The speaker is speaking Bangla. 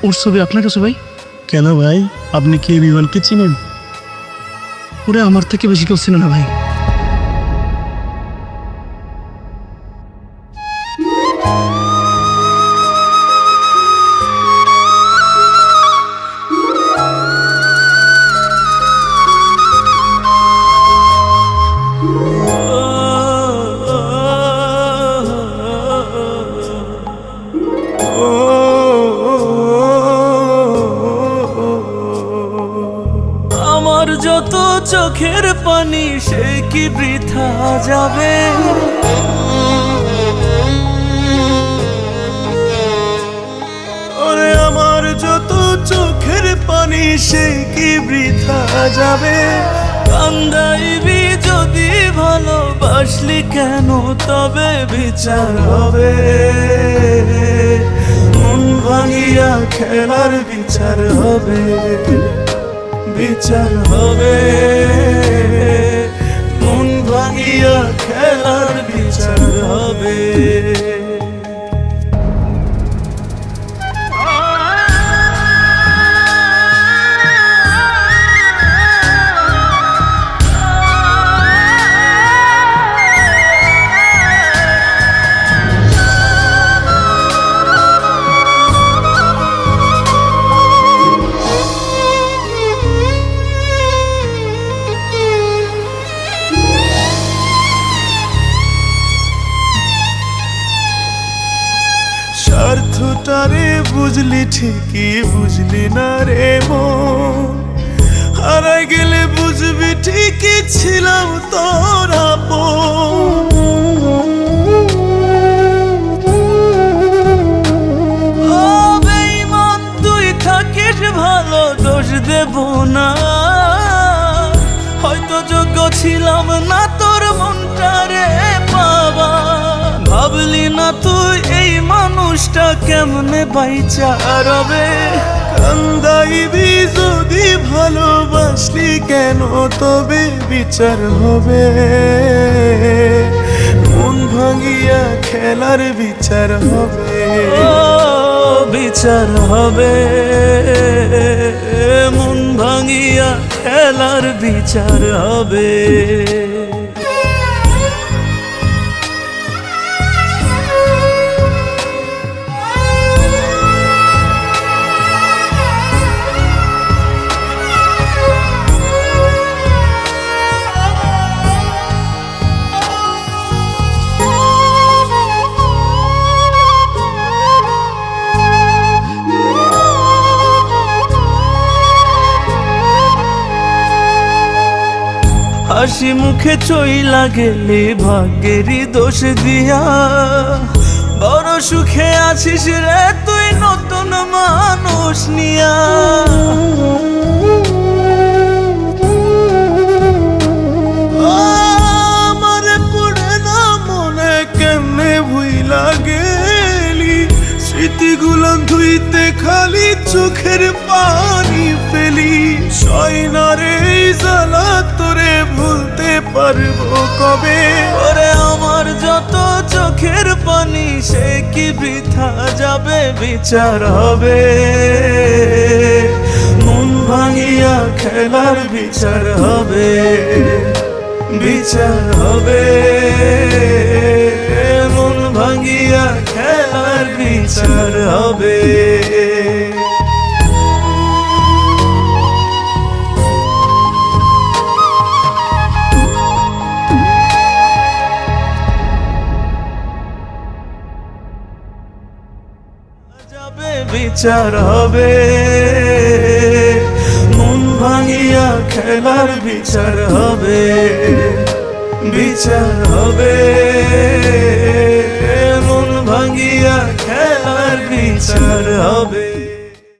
ওর ছবি আপনার কাছে ভাই? কেন ভাই, আপনি কি বিমলকে চিনেন? ওরে আমার থেকে বেশি কেউ ছিল না ভাই। আমার যত চোখের পানি সে কি বৃথা যাবে? ওরে আমার যত চোখের পানি সে কি বৃথা যাবে? কান্দাইবি যদি ভালোবাসলি কেন তবে বিচার হবে। মন ভাঙিয়া খেলার বিচার হবে, বিচার হবে। মন ভাঙিয়া খেলার বিচার হবে। স্বার্থটারে বুঝলি ঠিকই, বুঝলি না রে মন। হারাই গেলে বুঝবি ঠিকই ছিলাম তোর আপন। ও বেঈমান তুই থাকিস ভালো, দোষ দেব না। হয়তো যোগ্য ছিলাম না তোর মনটারে পাবা। ভাবলি না তুই এই মানুষটা কেমনে বাইচা রবে? কান্দাইবি যদি ভালোবাসলি কেন তবে বিচার হবে। মন ভাঙিয়া খেলার বিচার হবে, বিচার হবে। মন ভাঙিয়া খেলার বিচার হবে। হাসি মুখে চইলা গেলে ভাগ্যেরই দোষ দিয়া। বড় সুখে আছিস রে তুই নতুন মানুষ নিয়া। আমার পড়ে না মনে কেমনে ভুইলা গেলি। স্মৃতিগুলো ধুইতে খালি চোখের পানি ফেলি। সয়নারে জ্বালা তোরে ভুলতে পারবো কবে? ওরে আমার যত চোখের পানি সে কি বৃথা যাবে? বিচার হবে। মন ভাঙিয়া খেলার বিচার হবে, বিচার হবে। মন ভাঙিয়া খেলার বিচার হবে। বিচার হবে। মন ভাঙিয়া খেলার বিচার হবে, বিচার হবে। মন ভাঙিয়া খেলার বিচার হবে।